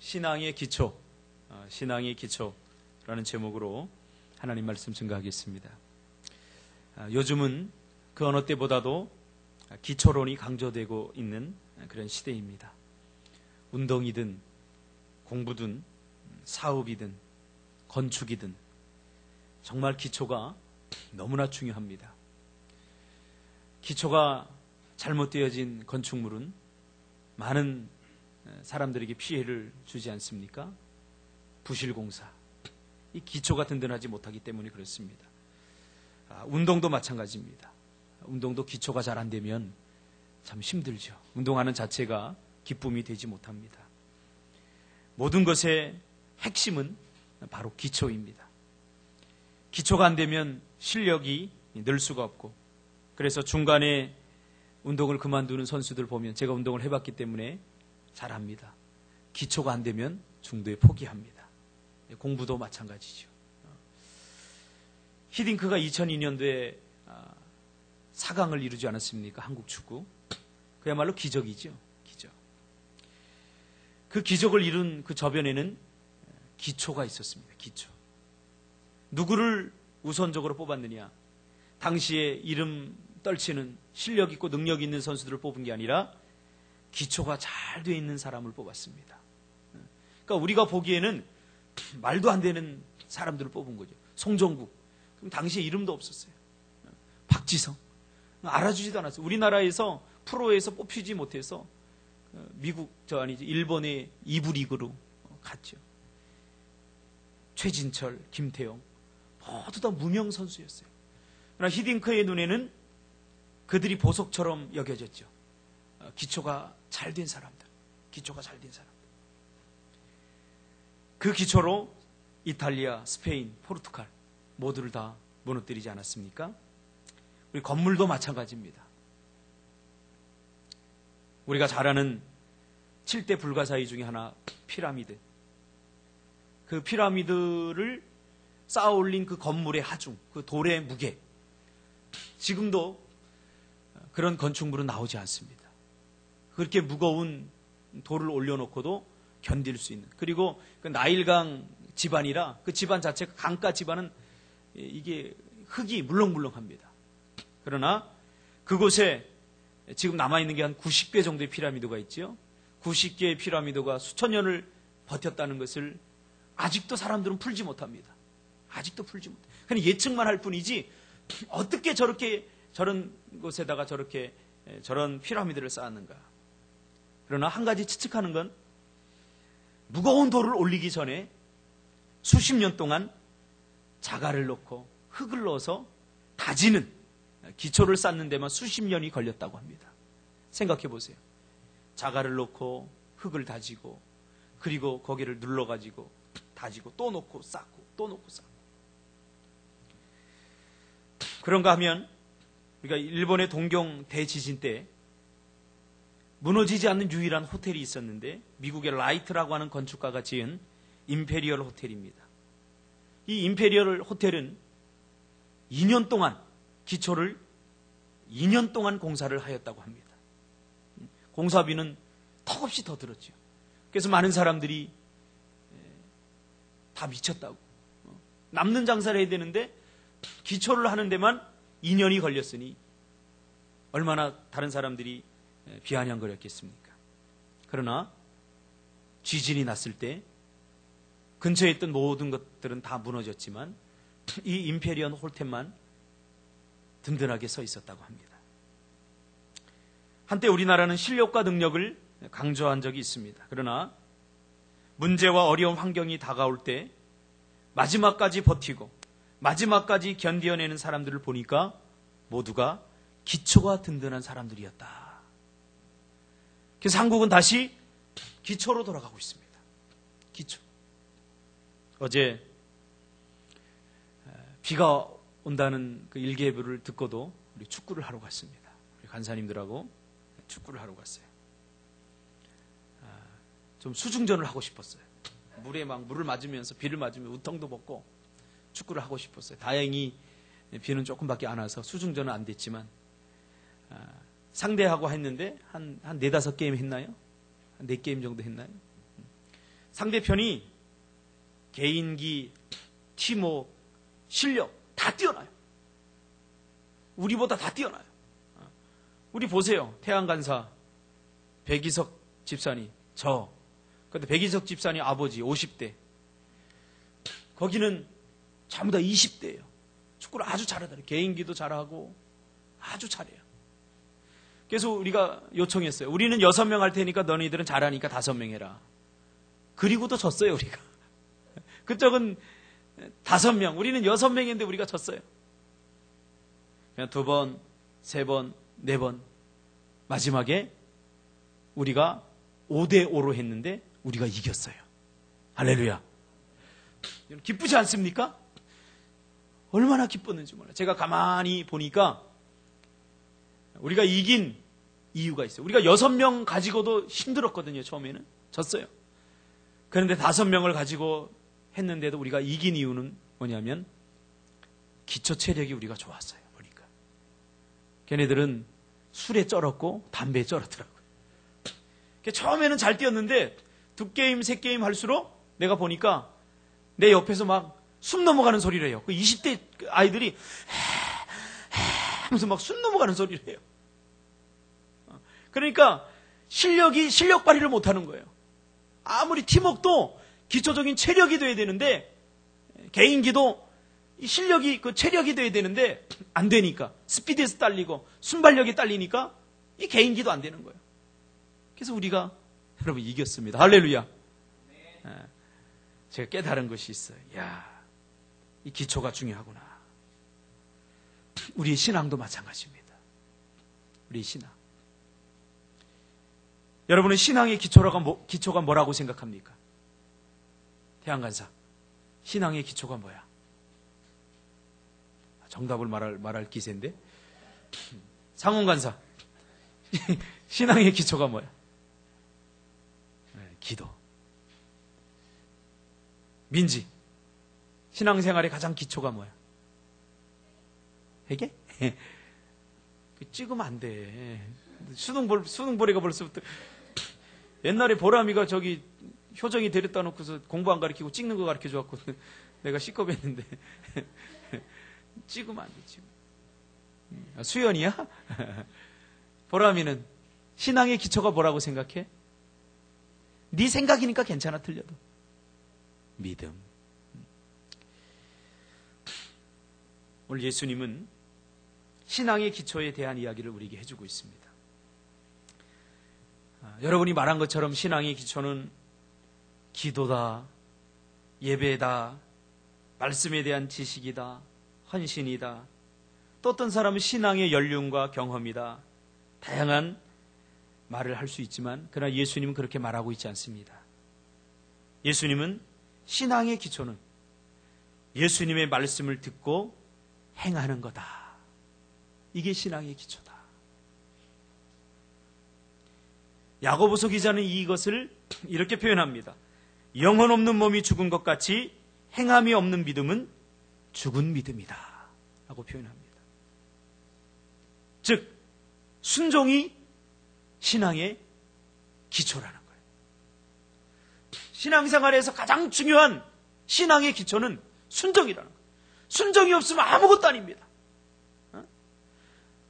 신앙의 기초라는 제목으로 하나님 말씀 증거하겠습니다. 요즘은 그 어느 때보다도 기초론이 강조되고 있는 그런 시대입니다. 운동이든 공부든 사업이든 건축이든 정말 기초가 너무나 중요합니다. 기초가 잘못되어진 건축물은 많은 사람들에게 피해를 주지 않습니까? 부실공사. 이 기초가 든든하지 못하기 때문에 그렇습니다. 운동도 마찬가지입니다. 운동도 기초가 잘 안 되면 참 힘들죠. 운동하는 자체가 기쁨이 되지 못합니다. 모든 것의 핵심은 바로 기초입니다. 기초가 안 되면 실력이 늘 수가 없고, 그래서 중간에 운동을 그만두는 선수들 보면, 제가 운동을 해봤기 때문에 잘합니다. 기초가 안 되면 중도에 포기합니다. 공부도 마찬가지죠. 히딩크가 2002년도에 4강을 이루지 않았습니까? 한국 축구. 그야말로 기적이죠. 기적. 그 기적을 이룬 그 저변에는 기초가 있었습니다. 기초. 누구를 우선적으로 뽑았느냐? 당시에 이름 떨치는 실력 있고 능력 있는 선수들을 뽑은 게 아니라 기초가 잘 돼 있는 사람을 뽑았습니다. 그러니까 우리가 보기에는 말도 안 되는 사람들을 뽑은 거죠. 송정국. 그럼 당시에 이름도 없었어요. 박지성. 알아주지도 않았어요. 우리나라에서 프로에서 뽑히지 못해서 일본의 2부 리그로 갔죠. 최진철, 김태형 모두 다 무명 선수였어요. 그러나 히딩크의 눈에는 그들이 보석처럼 여겨졌죠. 기초가 잘 된 사람들. 기초가 잘 된 사람들. 그 기초로 이탈리아, 스페인, 포르투갈 모두를 다 무너뜨리지 않았습니까? 우리 건물도 마찬가지입니다. 우리가 잘 아는 7대 불가사의 중에 하나, 피라미드. 그 피라미드를 쌓아 올린 그 건물의 하중, 그 돌의 무게. 지금도 그런 건축물은 나오지 않습니다. 그렇게 무거운 돌을 올려놓고도 견딜 수 있는. 그리고 그 나일강 집안이라 그 집안 자체가 강가 집안은 이게 흙이 물렁물렁합니다. 그러나 그곳에 지금 남아있는 게 한 90개 정도의 피라미드가 있죠. 90개의 피라미드가 수천 년을 버텼다는 것을 아직도 사람들은 풀지 못합니다. 아직도 풀지 못해요. 그냥 예측만 할 뿐이지 어떻게 저런 곳에다가 저런 피라미드를 쌓았는가. 그러나 한 가지 추측하는 건 무거운 돌을 올리기 전에 수십 년 동안 자갈을 넣고 흙을 넣어서 다지는, 기초를 쌓는 데만 수십 년이 걸렸다고 합니다. 생각해 보세요. 자갈을 넣고 흙을 다지고 그리고 거기를 눌러가지고 다지고 또 놓고 쌓고 또 놓고 쌓고. 그런가 하면 우리가 일본의 동경 대지진 때 무너지지 않는 유일한 호텔이 있었는데 미국의 라이트라고 하는 건축가가 지은 임페리얼 호텔입니다. 이 임페리얼 호텔은 2년 동안 기초를 2년 동안 공사를 하였다고 합니다. 공사비는 턱없이 더 들었죠. 그래서 많은 사람들이 다 미쳤다고. 남는 장사를 해야 되는데 기초를 하는 데만 2년이 걸렸으니 얼마나 다른 사람들이 비아냥거렸겠습니까? 그러나 지진이 났을 때 근처에 있던 모든 것들은 다 무너졌지만 이 임페리얼 호텔만 든든하게 서 있었다고 합니다. 한때 우리나라는 실력과 능력을 강조한 적이 있습니다. 그러나 문제와 어려운 환경이 다가올 때 마지막까지 버티고 마지막까지 견뎌내는 사람들을 보니까 모두가 기초가 든든한 사람들이었다. 그래서 한국은 다시 기초로 돌아가고 있습니다. 기초. 어제 비가 온다는 그 일기예보를 듣고도 우리 축구를 하러 갔습니다. 우리 간사님들하고 축구를 하러 갔어요. 좀 수중전을 하고 싶었어요. 물을 맞으면서 비를 맞으면 우통도 벗고 축구를 하고 싶었어요. 다행히 비는 조금밖에 안 와서 수중전은 안 됐지만 상대하고 했는데 한 4-5게임 했나요? 한 4게임 정도 했나요? 상대편이 개인기, 팀워크, 실력 다 뛰어나요. 우리보다 다 뛰어나요. 우리 보세요. 태양간사 백이석 집사님, 저. 근데 백이석 집사님 아버지 50대. 거기는 전부 다 20대예요. 축구를 아주 잘하더라고요. 개인기도 잘하고 아주 잘해요. 그래서 우리가 요청했어요. 우리는 6명 할 테니까 너희들은 잘하니까 5명 해라. 그리고도 졌어요, 우리가. 그쪽은 5명, 우리는 6명인데 우리가 졌어요. 그냥 2번, 3번, 4번. 마지막에 우리가 5대5로 했는데 우리가 이겼어요. 할렐루야. 기쁘지 않습니까? 얼마나 기뻤는지 몰라요. 제가 가만히 보니까 우리가 이긴 이유가 있어요. 우리가 6명 가지고도 힘들었거든요. 처음에는. 졌어요. 그런데 5명을 가지고 했는데도 우리가 이긴 이유는 뭐냐면 기초 체력이 우리가 좋았어요. 보니까. 걔네들은 술에 쩔었고 담배에 쩔었더라고요. 처음에는 잘 뛰었는데 2게임, 3게임 할수록 내가 보니까 내 옆에서 막 숨 넘어가는 소리를 해요. 그 20대 아이들이 하면서 막 숨 넘어가는 소리를 해요. 그러니까 실력 발휘를 못하는 거예요. 아무리 팀워크도 기초적인 체력이 돼야 되는데 개인기도 실력이 그 체력이 돼야 되는데 안 되니까 스피드에서 딸리고 순발력이 딸리니까 이 개인기도 안 되는 거예요. 그래서 우리가 여러분 이겼습니다. 할렐루야. 제가 깨달은 것이 있어요. 야, 이 기초가 중요하구나. 우리의 신앙도 마찬가지입니다. 우리 신앙. 여러분은 신앙의 기초가 뭐라고 생각합니까? 태양간사. 신앙의 기초가 뭐야? 정답을 말할 기세인데. 상훈간사. 신앙의 기초가 뭐야? 기도. 민지. 신앙생활의 가장 기초가 뭐야? 회개? 찍으면 안 돼. 수능보리가 벌써부터. 옛날에 보람이가 저기 효정이 데려다 놓고서 공부 안 가르치고 찍는 거 가르쳐 줘갖고 내가 시겁했는데. 찍으면 안 돼, 찍으면. 수연이야? 보람이는 신앙의 기초가 뭐라고 생각해? 네 생각이니까 괜찮아, 틀려도. 믿음. 오늘 예수님은 신앙의 기초에 대한 이야기를 우리에게 해주고 있습니다. 여러분이 말한 것처럼 신앙의 기초는 기도다, 예배다, 말씀에 대한 지식이다, 헌신이다. 또 어떤 사람은 신앙의 연륜과 경험이다. 다양한 말을 할 수 있지만 그러나 예수님은 그렇게 말하고 있지 않습니다. 예수님은 신앙의 기초는 예수님의 말씀을 듣고 행하는 거다. 이게 신앙의 기초다. 야고보서 기자는 이것을 이렇게 표현합니다. 영혼 없는 몸이 죽은 것 같이 행함이 없는 믿음은 죽은 믿음이다. 라고 표현합니다. 즉, 순종이 신앙의 기초라는 거예요. 신앙생활에서 가장 중요한 신앙의 기초는 순종이라는 거예요. 순종이 없으면 아무것도 아닙니다.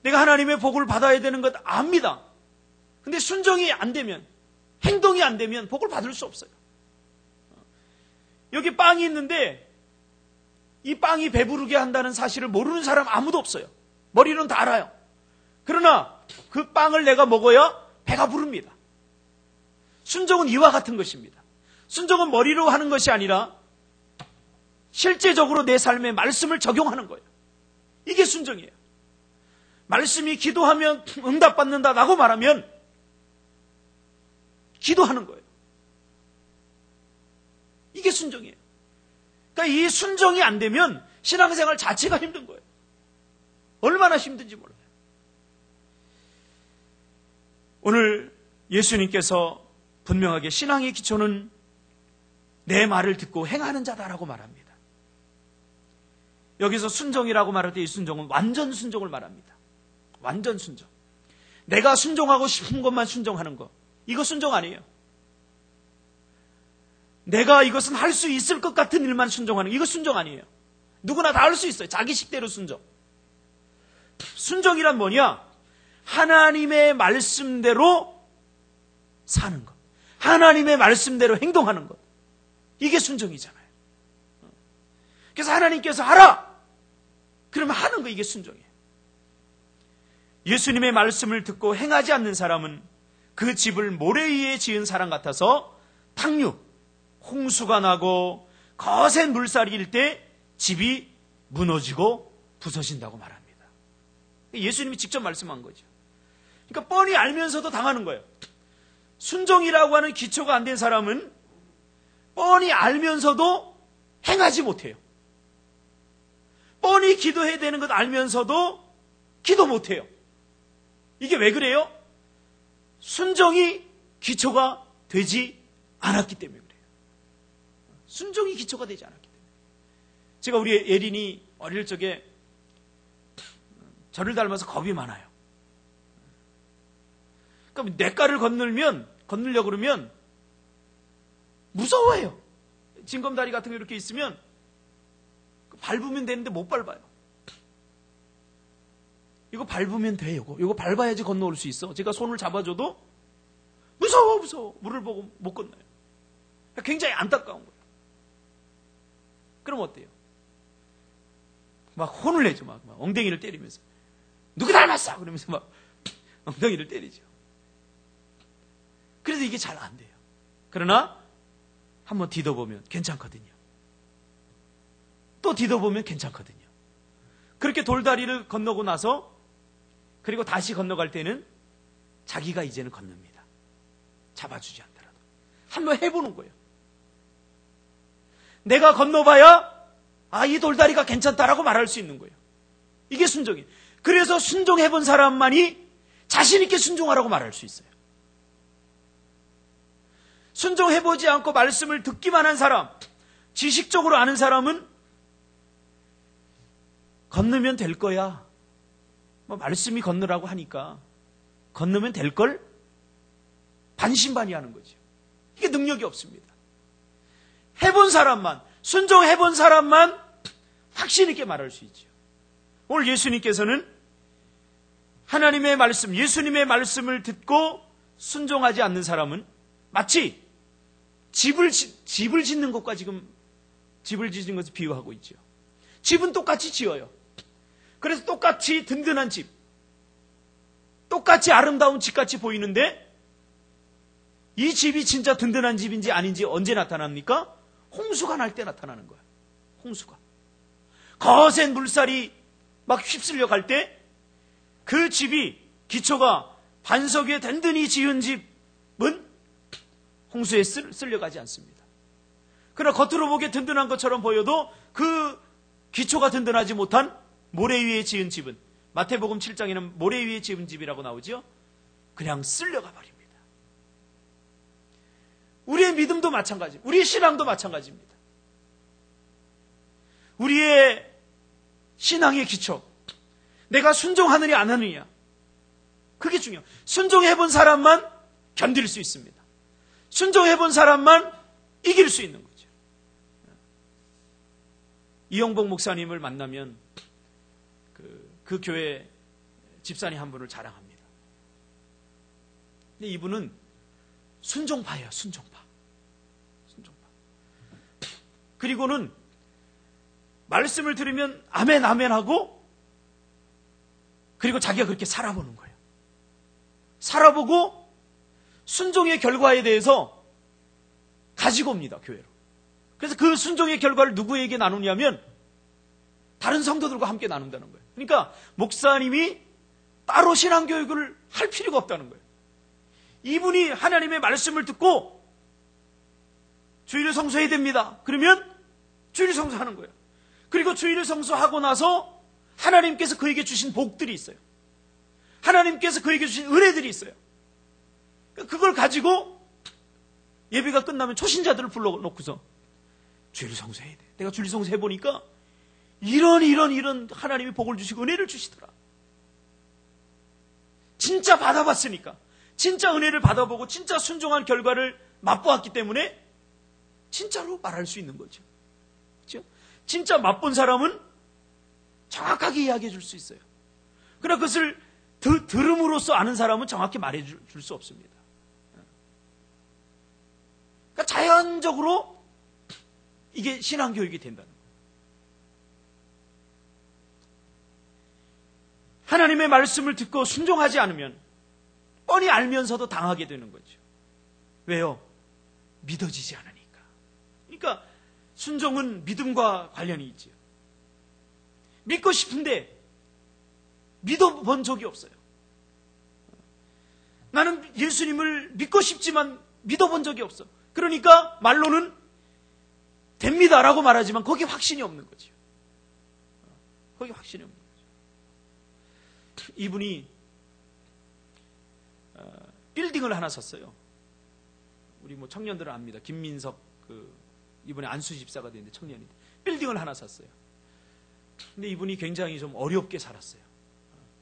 내가 하나님의 복을 받아야 되는 것 압니다. 근데 순종이 안 되면, 행동이 안 되면 복을 받을 수 없어요. 여기 빵이 있는데 이 빵이 배부르게 한다는 사실을 모르는 사람 아무도 없어요. 머리는 다 알아요. 그러나 그 빵을 내가 먹어야 배가 부릅니다. 순종은 이와 같은 것입니다. 순종은 머리로 하는 것이 아니라 실제적으로 내 삶에 말씀을 적용하는 거예요. 이게 순종이에요. 말씀이 기도하면 응답받는다라고 말하면 기도하는 거예요. 이게 순종이에요. 그러니까 이 순종이 안 되면 신앙생활 자체가 힘든 거예요. 얼마나 힘든지 몰라요. 오늘 예수님께서 분명하게 신앙의 기초는 내 말을 듣고 행하는 자다라고 말합니다. 여기서 순종이라고 말할 때 이 순종은 완전 순종을 말합니다. 완전 순종. 내가 순종하고 싶은 것만 순종하는 거. 이거 순종 아니에요. 내가 이것은 할 수 있을 것 같은 일만 순종하는 이거 순종 아니에요. 누구나 다 할 수 있어요. 자기 식대로 순종. 순종이란 뭐냐? 하나님의 말씀대로 사는 것. 하나님의 말씀대로 행동하는 것. 이게 순종이잖아요. 그래서 하나님께서 하라! 그러면 하는 거, 이게 순종이에요. 예수님의 말씀을 듣고 행하지 않는 사람은 그 집을 모래 위에 지은 사람 같아서 탕류, 홍수가 나고 거센 물살이 일 때 집이 무너지고 부서진다고 말합니다. 예수님이 직접 말씀한 거죠. 그러니까 뻔히 알면서도 당하는 거예요. 순종이라고 하는 기초가 안 된 사람은 뻔히 알면서도 행하지 못해요. 뻔히 기도해야 되는 것 알면서도 기도 못해요. 이게 왜 그래요? 순종이 기초가 되지 않았기 때문에 그래요. 순종이 기초가 되지 않았기 때문에. 제가 우리 예린이 어릴 적에 저를 닮아서 겁이 많아요. 그럼 냇가를 건너려고 그러면 무서워해요. 징검다리 같은 거 이렇게 있으면 밟으면 되는데 못 밟아요. 이거 밟으면 돼, 이거 밟아야지 건너올 수 있어. 제가 손을 잡아줘도 무서워. 물을 보고 못 건너요. 굉장히 안타까운 거예요. 그럼 어때요? 막 혼을 내죠. 막 엉덩이를 때리면서. 누구 닮았어? 그러면서 막 엉덩이를 때리죠. 그래서 이게 잘 안 돼요. 그러나 한번 뒤져보면 괜찮거든요. 또 뒤져보면 괜찮거든요. 그렇게 돌다리를 건너고 나서 그리고 다시 건너갈 때는 자기가 이제는 건넙니다. 잡아주지 않더라도. 한번 해보는 거예요. 내가 건너봐야 이 돌다리가 괜찮다라고 말할 수 있는 거예요. 이게 순종이에요. 그래서 순종해본 사람만이 자신 있게 순종하라고 말할 수 있어요. 순종해보지 않고 말씀을 듣기만 한 사람, 지식적으로 아는 사람은 건너면 될 거야. 말씀이 건너라고 하니까 건너면 될 걸 반신반의하는 거죠. 이게 능력이 없습니다. 해본 사람만, 순종해본 사람만 확신 있게 말할 수 있죠. 오늘 예수님께서는 하나님의 말씀, 예수님의 말씀을 듣고 순종하지 않는 사람은 마치 집을 짓는 것과 지금 집을 짓는 것을 비유하고 있죠. 집은 똑같이 지어요. 그래서 똑같이 든든한 집, 똑같이 아름다운 집같이 보이는데 이 집이 진짜 든든한 집인지 아닌지 언제 나타납니까? 홍수가 날 때 나타나는 거예요. 홍수가. 거센 물살이 막 휩쓸려 갈 때 그 집이 기초가 반석 위에 든든히 지은 집은 홍수에 쓸려가지 않습니다. 그러나 겉으로 보기에 든든한 것처럼 보여도 그 기초가 든든하지 못한 모래 위에 지은 집은 마태복음 7장에는 모래 위에 지은 집이라고 나오죠. 그냥 쓸려가 버립니다. 우리의 믿음도 마찬가지입니다. 우리의 신앙도 마찬가지입니다. 우리의 신앙의 기초, 내가 순종하느냐 안 하느냐, 그게 중요해요. 순종해본 사람만 견딜 수 있습니다. 순종해본 사람만 이길 수 있는 거죠. 이영복 목사님을 만나면 그 교회 집사님 한 분을 자랑합니다. 근데 이분은 순종파예요. 순종파. 그리고는 말씀을 들으면 아멘 아멘 하고 그리고 자기가 그렇게 살아보는 거예요. 살아보고 순종의 결과에 대해서 가지고 옵니다. 교회로. 그래서 그 순종의 결과를 누구에게 나누냐면 다른 성도들과 함께 나눈다는 거예요. 그러니까 목사님이 따로 신앙교육을 할 필요가 없다는 거예요. 이분이 하나님의 말씀을 듣고 주일을 성수해야 됩니다. 그러면 주일을 성수하는 거예요. 그리고 주일을 성수하고 나서 하나님께서 그에게 주신 복들이 있어요. 하나님께서 그에게 주신 은혜들이 있어요. 그걸 가지고 예배가 끝나면 초신자들을 불러놓고서 주일을 성수해야 돼. 내가 주일 성수해보니까 이런 하나님이 복을 주시고 은혜를 주시더라. 진짜 받아봤으니까, 진짜 은혜를 받아보고 진짜 순종한 결과를 맛보았기 때문에 진짜로 말할 수 있는 거죠. 그렇죠? 진짜 맛본 사람은 정확하게 이야기해 줄 수 있어요. 그러나 그것을 들음으로써 아는 사람은 정확히 말해 줄 수 없습니다. 그러니까 자연적으로 이게 신앙교육이 된다는 거예요. 하나님의 말씀을 듣고 순종하지 않으면 뻔히 알면서도 당하게 되는 거죠. 왜요? 믿어지지 않으니까. 그러니까 순종은 믿음과 관련이 있죠. 믿고 싶은데 믿어본 적이 없어요. 나는 예수님을 믿고 싶지만 믿어본 적이 없어. 그러니까 말로는 됩니다라고 말하지만 거기에 확신이 없는 거죠. 거기에 확신이 없는 거죠. 이분이 빌딩을 하나 샀어요. 우리 청년들은 압니다. 김민석 이번에 안수 집사가 됐는데 청년인데 빌딩을 하나 샀어요. 근데 이분이 굉장히 좀 어렵게 살았어요.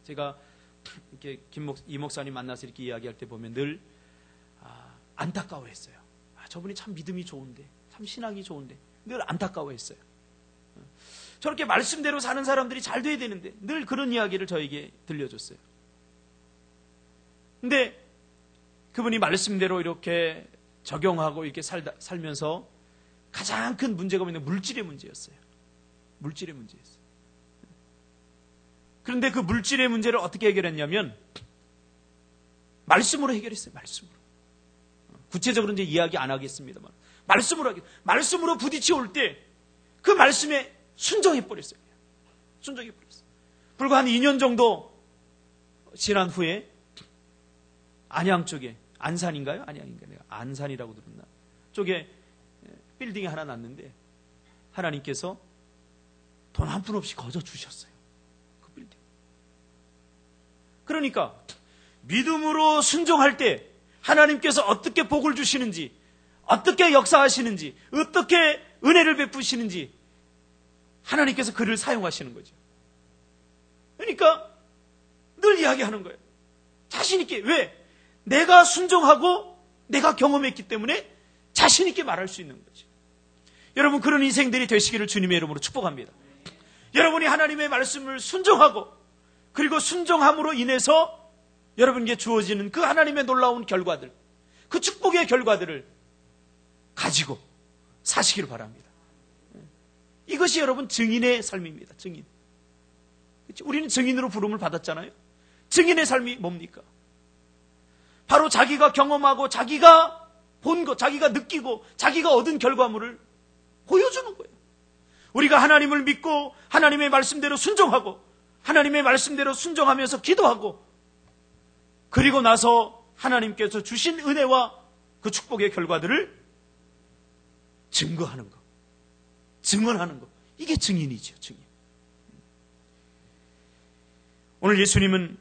제가 이렇게 이 목사님 만나서 이렇게 이야기할 때 보면 늘 안타까워했어요. 저분이 참 믿음이 좋은데, 참 신앙이 좋은데 늘 안타까워했어요. 저렇게 말씀대로 사는 사람들이 잘 돼야 되는데 늘 그런 이야기를 저에게 들려줬어요. 근데 그분이 말씀대로 이렇게 적용하고 이렇게 살면서 가장 큰 문제가 뭐냐면 물질의 문제였어요. 물질의 문제였어요. 그런데 그 물질의 문제를 어떻게 해결했냐면 말씀으로 해결했어요. 말씀으로. 구체적으로 이제 이야기 안 하겠습니다만 말씀으로 부딪혀 올 때 그 말씀에 순종해버렸어요. 순종해버렸어요. 불과 한 2년 정도 지난 후에 안양 쪽에 안산인가요? 안양인가요? 내가 안산이라고 들었나? 쪽에 빌딩이 하나 났는데 하나님께서 돈 한 푼 없이 거저 주셨어요. 그 빌딩. 그러니까 믿음으로 순종할 때 하나님께서 어떻게 복을 주시는지, 어떻게 역사하시는지, 어떻게 은혜를 베푸시는지 하나님께서 그를 사용하시는 거죠. 그러니까 늘 이야기하는 거예요. 자신 있게. 왜? 내가 순종하고 내가 경험했기 때문에 자신 있게 말할 수 있는 거죠. 여러분, 그런 인생들이 되시기를 주님의 이름으로 축복합니다. 여러분이 하나님의 말씀을 순종하고 그리고 순종함으로 인해서 여러분에게 주어지는 그 하나님의 놀라운 결과들, 그 축복의 결과들을 가지고 사시기를 바랍니다. 이것이 여러분 증인의 삶입니다. 증인. 우리는 증인으로 부름을 받았잖아요. 증인의 삶이 뭡니까? 바로 자기가 경험하고 자기가 본 것, 자기가 느끼고 자기가 얻은 결과물을 보여주는 거예요. 우리가 하나님을 믿고 하나님의 말씀대로 순종하고 하나님의 말씀대로 순종하면서 기도하고 그리고 나서 하나님께서 주신 은혜와 그 축복의 결과들을 증거하는 것, 증언하는 것. 이게 증인이죠. 증인. 오늘 예수님은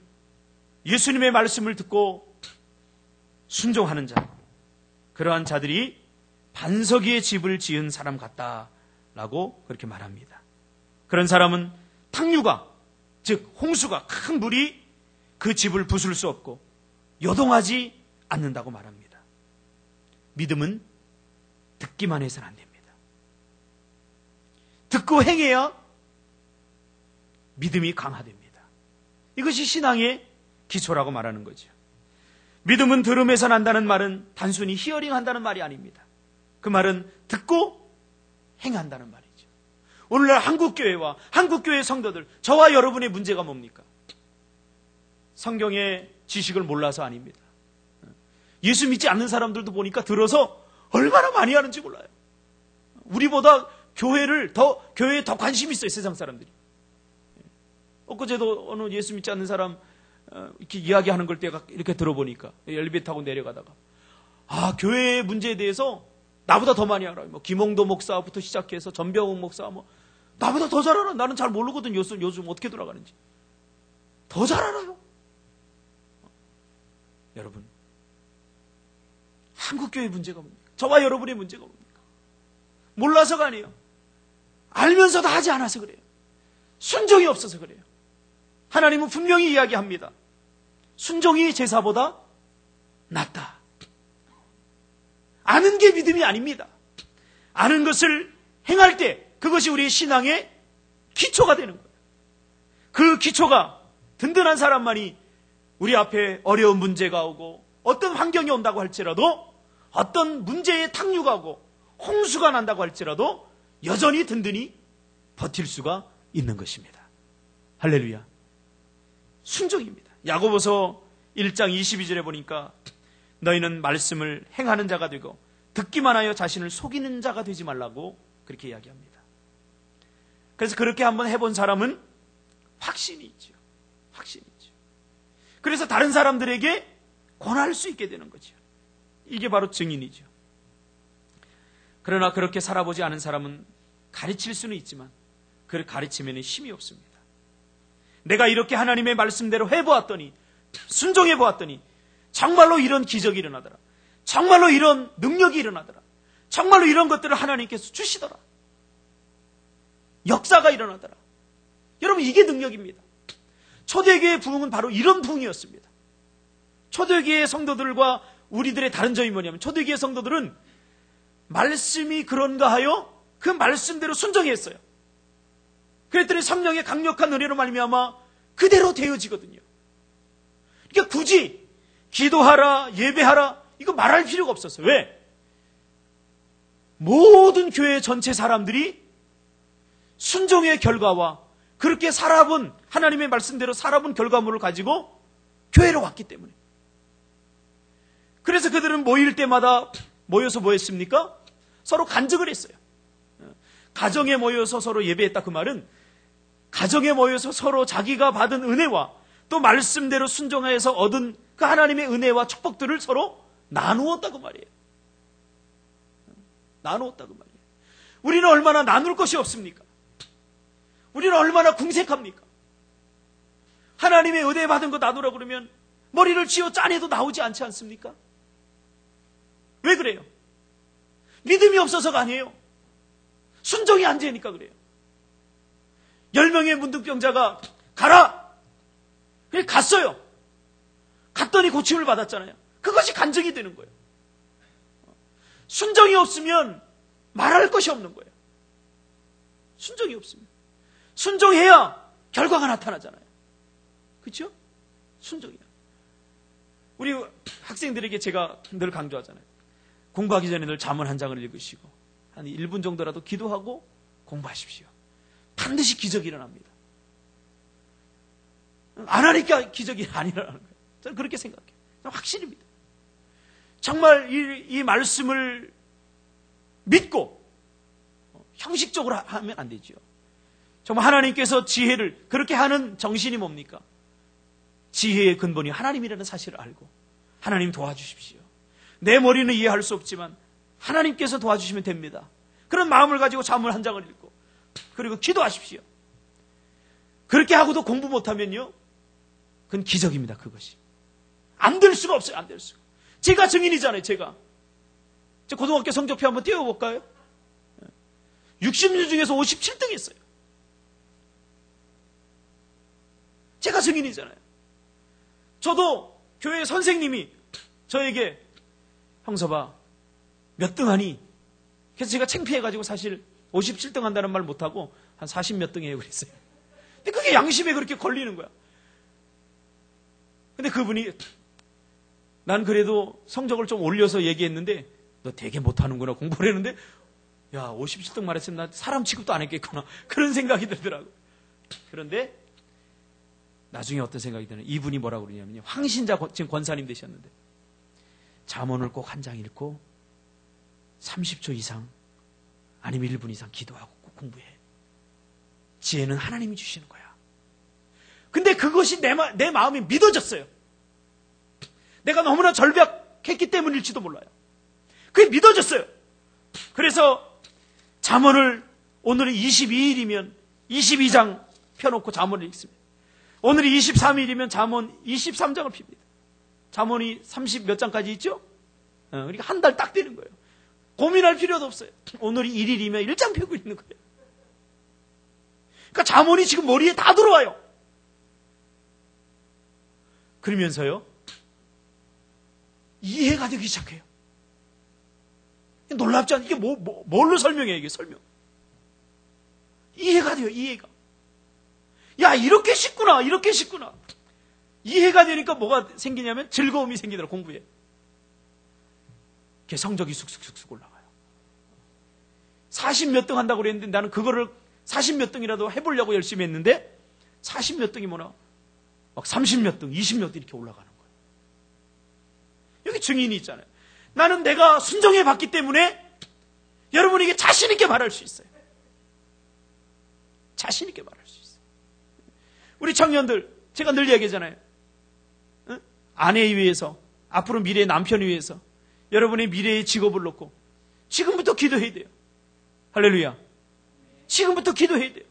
예수님의 말씀을 듣고 순종하는 자, 그러한 자들이 반석 위에 집을 지은 사람 같다라고 그렇게 말합니다. 그런 사람은 탕류가, 즉 홍수가, 큰 물이 그 집을 부술 수 없고 요동하지 않는다고 말합니다. 믿음은 듣기만 해서는 안 됩니다. 듣고 행해야 믿음이 강화됩니다. 이것이 신앙의 기초라고 말하는 거죠. 믿음은 들음에서 난다는 말은 단순히 히어링한다는 말이 아닙니다. 그 말은 듣고 행한다는 말이죠. 오늘날 한국교회와 한국교회 성도들, 저와 여러분의 문제가 뭡니까? 성경의 지식을 몰라서 아닙니다. 예수 믿지 않는 사람들도 보니까 들어서 얼마나 많이 하는지 몰라요. 우리보다 교회에 더 관심이 있어요, 세상 사람들이. 엊그제도 어느 예수 믿지 않는 사람 이렇게 이야기하는 걸 때가 이렇게 들어보니까 엘리베이터 타고 내려가다가 교회의 문제에 대해서 나보다 더 많이 알아요. 김홍도 목사부터 시작해서 전병욱 목사 나보다 더 잘 알아. 나는 잘 모르거든. 요즘 어떻게 돌아가는지. 더 잘 알아요. 여러분, 한국교회의 문제가 뭡니까? 저와 여러분의 문제가 뭡니까? 몰라서가 아니에요. 알면서도 하지 않아서 그래요. 순종이 없어서 그래요. 하나님은 분명히 이야기합니다. 순종이 제사보다 낫다. 아는 게 믿음이 아닙니다. 아는 것을 행할 때 그것이 우리의 신앙의 기초가 되는 거예요. 그 기초가 든든한 사람만이 우리 앞에 어려운 문제가 오고 어떤 환경이 온다고 할지라도 어떤 문제에 탕류하고 홍수가 난다고 할지라도 여전히 든든히 버틸 수가 있는 것입니다. 할렐루야. 순종입니다. 야고보서 1장 22절에 보니까 너희는 말씀을 행하는 자가 되고 듣기만 하여 자신을 속이는 자가 되지 말라고 그렇게 이야기합니다. 그래서 그렇게 한번 해본 사람은 확신이 있죠. 확신이 있죠. 그래서 다른 사람들에게 권할 수 있게 되는 거죠. 이게 바로 증인이죠. 그러나 그렇게 살아보지 않은 사람은 가르칠 수는 있지만 그 가르침에는 힘이 없습니다. 내가 이렇게 하나님의 말씀대로 해보았더니 순종해보았더니 정말로 이런 기적이 일어나더라. 정말로 이런 능력이 일어나더라. 정말로 이런 것들을 하나님께서 주시더라. 역사가 일어나더라. 여러분 이게 능력입니다. 초대교회의 부흥은 바로 이런 부흥이었습니다. 초대교회의 성도들과 우리들의 다른 점이 뭐냐면 초대교회 성도들은 말씀이 그런가 하여 그 말씀대로 순종했어요. 그랬더니 성령의 강력한 은혜로 말미암아 그대로 되어지거든요. 그러니까 굳이 기도하라 예배하라 이거 말할 필요가 없었어요. 왜? 모든 교회 전체 사람들이 순종의 결과와 그렇게 살아본 하나님의 말씀대로 살아본 결과물을 가지고 교회로 왔기 때문에. 그래서 그들은 모일 때마다 모여서 뭐 했습니까? 서로 간증을 했어요. 가정에 모여서 서로 예배했다 그 말은 가정에 모여서 서로 자기가 받은 은혜와 또 말씀대로 순종해서 얻은 그 하나님의 은혜와 축복들을 서로 나누었다고 말이에요. 나누었다고 말이에요. 우리는 얼마나 나눌 것이 없습니까? 우리는 얼마나 궁색합니까? 하나님의 은혜 받은 거 나누라고 그러면 머리를 쥐어 짜내도 나오지 않지 않습니까? 왜 그래요? 믿음이 없어서가 아니에요. 순종이 안 되니까 그래요. 10명의 문둥병자가 가라! 그래 갔어요. 갔더니 고침을 받았잖아요. 그것이 간증이 되는 거예요. 순종이 없으면 말할 것이 없는 거예요. 순종이 없으면. 순종해야 결과가 나타나잖아요. 그렇죠? 순종이야. 우리 학생들에게 제가 늘 강조하잖아요. 공부하기 전에 늘 잠언 한 장을 읽으시고 한 1분 정도라도 기도하고 공부하십시오. 반드시 기적이 일어납니다. 안 하니까 기적이 안 일어나는 거예요. 저는 그렇게 생각해요. 확실입니다. 정말 이 말씀을 믿고 형식적으로 하면 안 되죠. 정말 하나님께서 지혜를 그렇게 하는 정신이 뭡니까? 지혜의 근본이 하나님이라는 사실을 알고 하나님 도와주십시오. 내 머리는 이해할 수 없지만 하나님께서 도와주시면 됩니다. 그런 마음을 가지고 잠언 한 장을 읽고 그리고 기도하십시오. 그렇게 하고도 공부 못하면요. 그건 기적입니다. 그것이. 안 될 수가 없어요. 안 될 수가. 제가 증인이잖아요. 제가 고등학교 성적표 한번 띄워볼까요? 60년 중에서 57등 했어요. 제가 증인이잖아요. 저도 교회 선생님이 저에게 형서봐 몇 등 하니? 그래서 제가 창피해가지고 사실 57등 한다는 말 못하고 한 40몇 등 해요 그랬어요. 근데 그게 양심에 그렇게 걸리는 거야. 근데 그분이 난 그래도 성적을 좀 올려서 얘기했는데 너 되게 못하는구나 공부를 했는데 야 57등 말했으면 나 사람 취급도 안 했겠구나 그런 생각이 들더라고. 그런데 나중에 어떤 생각이 드냐 이분이 뭐라고 그러냐면요. 황신자 지금 권사님 되셨는데 잠언을 꼭 한 장 읽고 30초 이상 아니면 1분 이상 기도하고 꼭 공부해. 지혜는 하나님이 주시는 거야. 근데 그것이 내 마음이 믿어졌어요. 내가 너무나 절벽했기 때문일지도 몰라요. 그게 믿어졌어요. 그래서 잠언을 오늘은 22일이면 22장 펴놓고 잠언을 읽습니다. 오늘이 23일이면 잠언 23장을 핍니다. 잠언이 30 몇 장까지 있죠? 그러니까 한 달 딱 되는 거예요. 고민할 필요도 없어요. 오늘이 1일이면 1장 펴고 있는 거예요. 그러니까 잠언이 지금 머리에 다 들어와요. 그러면서요. 이해가 되기 시작해요. 놀랍지 않아? 이게 뭘로 설명해, 이게 설명. 이해가 돼요, 이해가. 야, 이렇게 쉽구나, 이렇게 쉽구나. 이해가 되니까 뭐가 생기냐면 즐거움이 생기더라, 공부에. 성적이 쑥쑥쑥쑥 올라가요. 40몇 등 한다고 그랬는데 나는 그거를 40몇 등이라도 해보려고 열심히 했는데 40몇 등이 뭐나 막 30몇 등, 20몇 등 이렇게 올라가는 거예요. 여기 증인이 있잖아요. 나는 내가 순종해 봤기 때문에 여러분에게 자신 있게 말할 수 있어요. 자신 있게 말할 수 있어요. 우리 청년들, 제가 늘 얘기하잖아요. 응? 아내에 위해서, 앞으로 미래의 남편을 위해서 여러분의 미래의 직업을 놓고 지금부터 기도해야 돼요. 할렐루야. 지금부터 기도해야 돼요.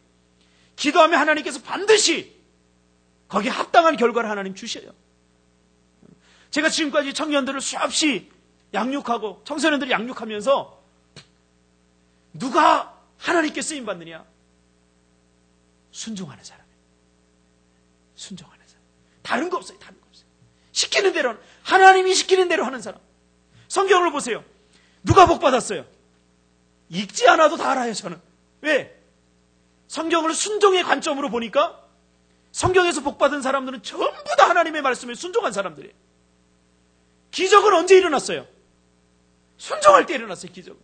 기도하면 하나님께서 반드시 거기에 합당한 결과를 하나님 주셔요. 제가 지금까지 청년들을 수없이 양육하고 청소년들을 양육하면서 누가 하나님께 쓰임받느냐? 순종하는 사람이에요. 순종하는 사람. 다른 거 없어요. 다른 거 없어요. 시키는 대로, 하나님이 시키는 대로 하는 사람. 성경을 보세요. 누가 복 받았어요? 읽지 않아도 다 알아요, 저는. 왜? 성경을 순종의 관점으로 보니까 성경에서 복 받은 사람들은 전부 다 하나님의 말씀에 순종한 사람들이에요. 기적은 언제 일어났어요? 순종할 때 일어났어요, 기적은.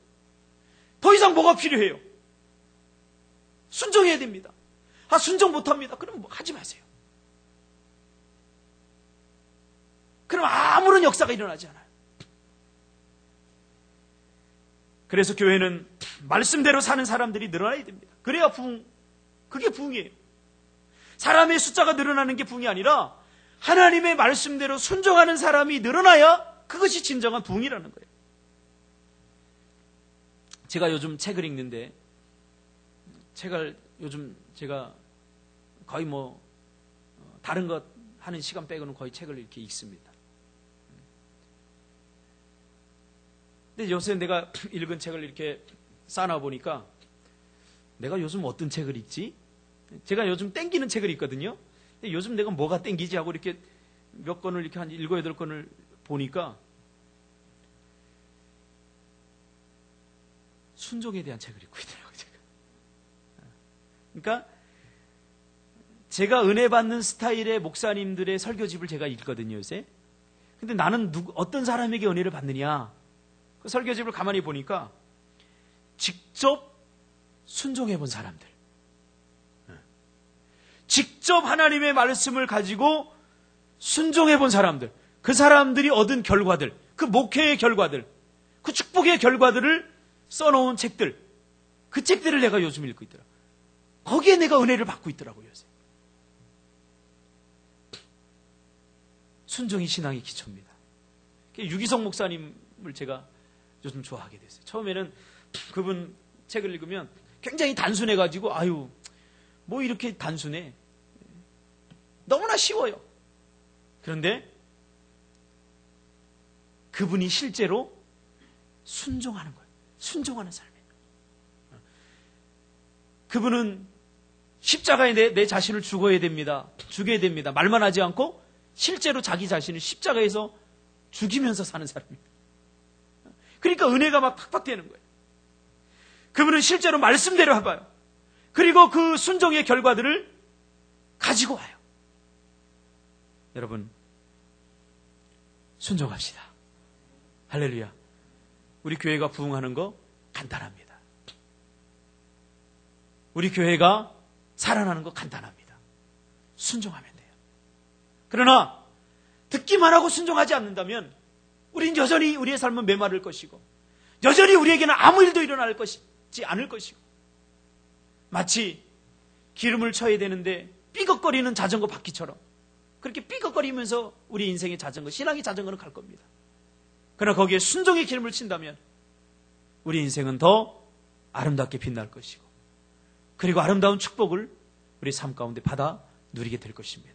더 이상 뭐가 필요해요? 순종해야 됩니다. 아, 순종 못합니다. 그럼 뭐 하지 마세요. 그럼 아무런 역사가 일어나지 않아요. 그래서 교회는 말씀대로 사는 사람들이 늘어나야 됩니다. 그래야 부흥, 그게 부흥이에요. 사람의 숫자가 늘어나는 게 부흥이 아니라 하나님의 말씀대로 순종하는 사람이 늘어나야 그것이 진정한 부흥이라는 거예요. 제가 요즘 책을 읽는데, 책을 요즘 제가 거의 다른 것 하는 시간 빼고는 거의 책을 이렇게 읽습니다. 근데 요새 내가 읽은 책을 이렇게 쌓아놔 보니까 내가 요즘 어떤 책을 읽지? 제가 요즘 땡기는 책을 읽거든요. 근데 요즘 내가 뭐가 땡기지 하고 이렇게 몇 권을 이렇게 한 7, 8권을 보니까 순종에 대한 책을 읽고 있더라고요, 제가. 그러니까 제가 은혜 받는 스타일의 목사님들의 설교집을 제가 읽거든요, 요새. 근데 나는 어떤 사람에게 은혜를 받느냐? 그 설교집을 가만히 보니까 직접 순종해 본 사람들, 직접 하나님의 말씀을 가지고 순종해 본 사람들, 그 사람들이 얻은 결과들, 그 목회의 결과들, 그 축복의 결과들을 써놓은 책들, 그 책들을 내가 요즘 읽고 있더라. 거기에 내가 은혜를 받고 있더라고요, 요새. 순종이 신앙의 기초입니다. 유기성 목사님을 제가 요즘 좋아하게 됐어요. 처음에는 그분 책을 읽으면 굉장히 단순해가지고, 아유, 뭐 이렇게 단순해. 너무나 쉬워요. 그런데 그분이 실제로 순종하는 거예요. 순종하는 삶이에요. 그분은 십자가에 내 자신을 죽어야 됩니다. 죽여야 됩니다. 말만 하지 않고 실제로 자기 자신을 십자가에서 죽이면서 사는 사람입니다. 그러니까 은혜가 막 팍팍 되는 거예요. 그분은 실제로 말씀대로 해봐요. 그리고 그 순종의 결과들을 가지고 와요. 여러분, 순종합시다. 할렐루야. 우리 교회가 부흥하는 거 간단합니다. 우리 교회가 살아나는 거 간단합니다. 순종하면 돼요. 그러나 듣기만 하고 순종하지 않는다면 우린 여전히 우리의 삶은 메마를 것이고, 여전히 우리에게는 아무 일도 일어날 것이지 않을 것이고, 마치 기름을 쳐야 되는데 삐걱거리는 자전거 바퀴처럼 그렇게 삐걱거리면서 우리 인생의 자전거, 신앙의 자전거는 갈 겁니다. 그러나 거기에 순종의 기름을 친다면 우리 인생은 더 아름답게 빛날 것이고, 그리고 아름다운 축복을 우리 삶 가운데 받아 누리게 될 것입니다.